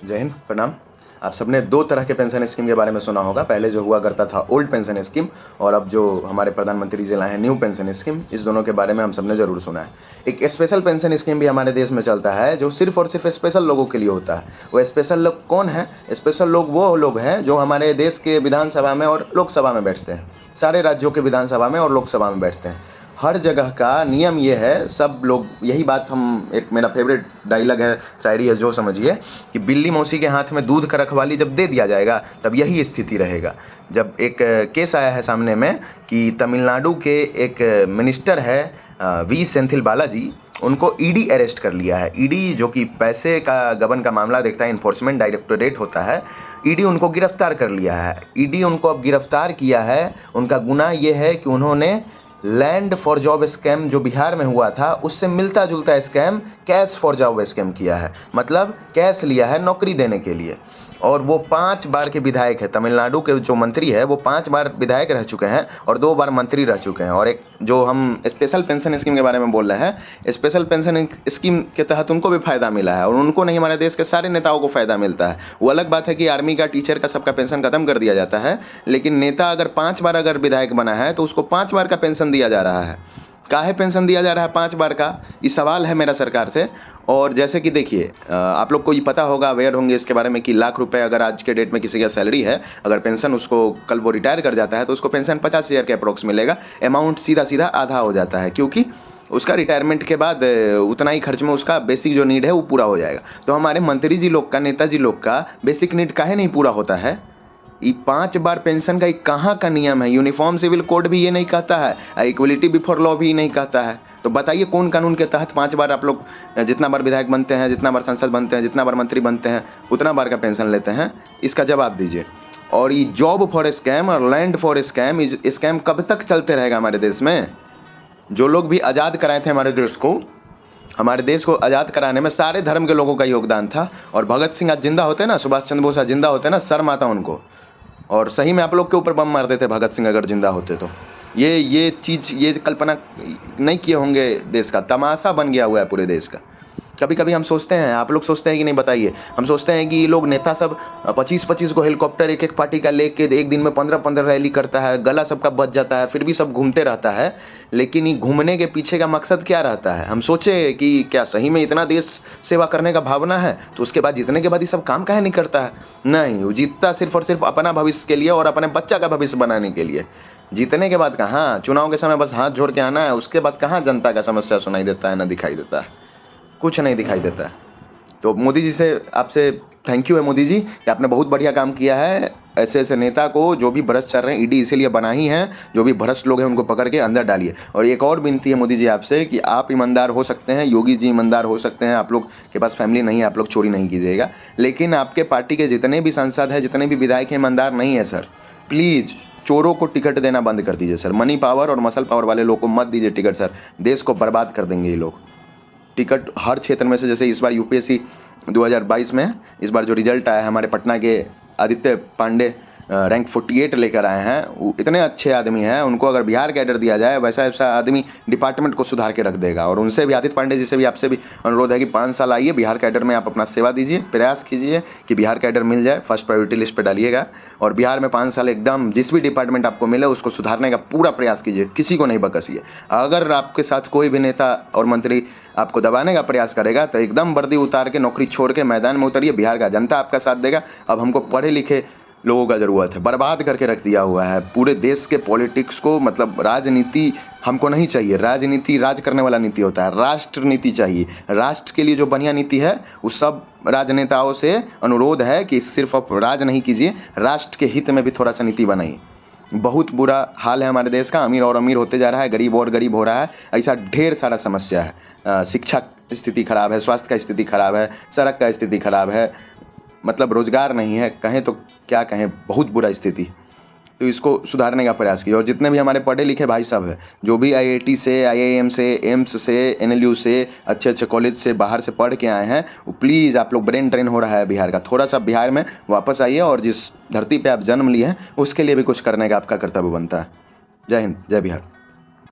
जय हिंद, प्रणाम। आप सबने दो तरह के पेंशन स्कीम के बारे में सुना होगा। पहले जो हुआ करता था ओल्ड पेंशन स्कीम, और अब जो हमारे प्रधानमंत्री जी लाए हैं न्यू पेंशन स्कीम, इस दोनों के बारे में हम सबने जरूर सुना है। एक स्पेशल पेंशन स्कीम भी हमारे देश में चलता है जो सिर्फ और सिर्फ स्पेशल लोगों के लिए होता है। वो स्पेशल लोग कौन है? स्पेशल लोग वो लोग हैं जो हमारे देश के विधानसभा में और लोकसभा में बैठते हैं, सारे राज्यों के विधानसभा में और लोकसभा में बैठते हैं। हर जगह का नियम ये है, सब लोग यही बात, हम एक मेरा फेवरेट डायलॉग है, शायरी है, जो समझिए कि बिल्ली मौसी के हाथ में दूध का रखवाली जब दे दिया जाएगा तब यही स्थिति रहेगा। जब एक केस आया है सामने में कि तमिलनाडु के एक मिनिस्टर है वी सेंथिल बालाजी, उनको ईडी अरेस्ट कर लिया है। ईडी जो कि पैसे का गबन का मामला देखता है, इन्फोर्समेंट डायरेक्टोरेट होता है, ईडी उनको गिरफ्तार कर लिया है। ईडी उनको अब गिरफ्तार किया है। उनका गुनाह ये है कि उन्होंने लैंड फॉर जॉब स्कैम जो बिहार में हुआ था उससे मिलता जुलता scam cash for job scam किया है। मतलब कैश लिया है नौकरी देने के लिए। और वो 5 बार के विधायक है, तमिलनाडु के जो मंत्री है वो 5 बार विधायक रह चुके हैं और 2 बार मंत्री रह चुके हैं। और एक जो हम स्पेशल पेंशन स्कीम के बारे में बोल रहे हैं, स्पेशल पेंशन स्कीम के तहत उनको भी फ़ायदा मिला है, और उनको नहीं, हमारे देश के सारे नेताओं को फ़ायदा मिलता है। वो अलग बात है कि आर्मी का, टीचर का, सबका पेंशन खत्म कर दिया जाता है, लेकिन नेता अगर 5 बार अगर विधायक बना है तो उसको 5 बार का पेंशन दिया जा रहा है। काहे पेंशन दिया जा रहा है 5 बार का, ये सवाल है मेरा सरकार से। और जैसे कि देखिए, आप लोग को ये पता होगा, अवेयर होंगे इसके बारे में कि लाख रुपए अगर आज के डेट में किसी का सैलरी है, अगर पेंशन उसको कल वो रिटायर कर जाता है तो उसको पेंशन 50,000 के अप्रोक्स मिलेगा। अमाउंट सीधा सीधा आधा हो जाता है, क्योंकि उसका रिटायरमेंट के बाद उतना ही खर्च में उसका बेसिक जो नीड है वो पूरा हो जाएगा। तो हमारे मंत्री जी लोग का, नेताजी लोग का बेसिक नीड काहे नहीं पूरा होता है? ये 5 बार पेंशन का कहाँ का नियम है? यूनिफॉर्म सिविल कोड भी ये नहीं कहता है, इक्वलिटी बिफोर लॉ भी नहीं कहता है। तो बताइए कौन कानून के तहत 5 बार आप लोग, जितना बार विधायक बनते हैं, जितना बार सांसद बनते हैं, जितना बार मंत्री बनते हैं, उतना बार का पेंशन लेते हैं? इसका जवाब दीजिए। और ये जॉब फॉर स्कैम और लैंड फॉर स्कैम, स्कैम कब तक चलते रहेगा हमारे देश में? जो लोग भी आज़ाद कराए थे हमारे देश को आज़ाद कराने में सारे धर्म के लोगों का योगदान था। और भगत सिंह आज जिंदा होते ना, सुभाष चंद्र बोस आज जिंदा होते ना, शर्म आता उनको। और सही में आप लोग के ऊपर बम मार देते भगत सिंह अगर जिंदा होते तो। ये चीज़, ये कल्पना नहीं किए होंगे। देश का तमाशा बन गया हुआ है पूरे देश का। कभी कभी हम सोचते हैं, आप लोग सोचते हैं कि नहीं बताइए, हम सोचते हैं कि ये लोग नेता सब 25-25 को हेलीकॉप्टर एक एक पार्टी का लेके एक दिन में 15-15 रैली करता है, गला सबका बच जाता है, फिर भी सब घूमते रहता है। लेकिन ये घूमने के पीछे का मकसद क्या रहता है? हम सोचे कि क्या सही में इतना देश सेवा करने का भावना है तो उसके बाद जीतने के बाद ये सब काम काहे नहीं करता है? नहीं, वो जीतता सिर्फ और सिर्फ अपना भविष्य के लिए और अपने बच्चा का भविष्य बनाने के लिए। जीतने के बाद कहाँ, चुनाव के समय बस हाथ जोड़ के आना है, उसके बाद कहाँ जनता का समस्या सुनाई देता है, ना दिखाई देता है, कुछ नहीं दिखाई देता है। तो मोदी जी से, आपसे थैंक यू है मोदी जी कि आपने बहुत बढ़िया काम किया है। ऐसे ऐसे नेता को, जो भी भ्रष्ट चल रहे हैं, ईडी इसीलिए बनाई है, जो भी भ्रष्ट लोग हैं उनको पकड़ के अंदर डालिए। और एक और विनती है मोदी जी आपसे कि आप ईमानदार हो सकते हैं, योगी जी ईमानदार हो सकते हैं, आप लोग के पास फैमिली नहीं है, आप लोग चोरी नहीं कीजिएगा, लेकिन आपके पार्टी के जितने भी सांसद हैं, जितने भी विधायक हैं, ईमानदार नहीं है सर। प्लीज़ चोरों को टिकट देना बंद कर दीजिए सर। मनी पावर और मसल पावर वाले लोग को मत दीजिए टिकट सर, देश को बर्बाद कर देंगे ये लोग। टिकट हर क्षेत्र में से, जैसे इस बार यूपीएससी 2022 में इस बार जो रिजल्ट आया है, हमारे पटना के आदित्य पांडे रैंक 48 लेकर आए हैं। वो इतने अच्छे आदमी हैं, उनको अगर बिहार कैडर दिया जाए, वैसा ऐसा आदमी डिपार्टमेंट को सुधार के रख देगा। और उनसे भी, आदित्य पांडे जी से भी, आपसे भी अनुरोध है कि 5 साल आइए बिहार कैडर में, आप अपना सेवा दीजिए, प्रयास कीजिए कि बिहार कैडर मिल जाए, फर्स्ट प्रायोरिटी लिस्ट पर डालिएगा। और बिहार में 5 साल एकदम जिस भी डिपार्टमेंट आपको मिले उसको सुधारने का पूरा प्रयास कीजिए, किसी को नहीं बकसिए। अगर आपके साथ कोई भी नेता और मंत्री आपको दबाने का प्रयास करेगा तो एकदम वर्दी उतार के, नौकरी छोड़ के मैदान में उतरिए। बिहार का जनता आपका साथ देगा। अब हमको पढ़े लिखे लोगों का ज़रूरत है। बर्बाद करके रख दिया हुआ है पूरे देश के पॉलिटिक्स को। मतलब राजनीति हमको नहीं चाहिए। राजनीति राज करने वाला नीति होता है, राष्ट्र नीति चाहिए। राष्ट्र के लिए जो बढ़िया नीति है, उस सब राजनेताओं से अनुरोध है कि सिर्फ आप राज नहीं कीजिए, राष्ट्र के हित में भी थोड़ा सा नीति बनाइए। बहुत बुरा हाल है हमारे देश का, अमीर और अमीर होते जा रहा है, गरीब और गरीब हो रहा है। ऐसा ढेर सारा समस्या है। शिक्षा स्थिति खराब है, स्वास्थ्य का स्थिति खराब है, सड़क का स्थिति खराब है, मतलब रोजगार नहीं है, कहें तो क्या कहें, बहुत बुरा स्थिति। तो इसको सुधारने का प्रयास कीजिए। और जितने भी हमारे पढ़े लिखे भाई साहब हैं, जो भी आईआईटी से, आईआईएम से, एम्स से, एनएलयू से, अच्छे अच्छे कॉलेज से, बाहर से पढ़ के आए हैं, वो प्लीज़, आप लोग ब्रेन ड्रेन हो रहा है बिहार का, थोड़ा सा बिहार में वापस आइए और जिस धरती पर आप जन्म लिए हैं उसके लिए भी कुछ करने का आपका कर्तव्य बनता है। जय हिंद, जय बिहार।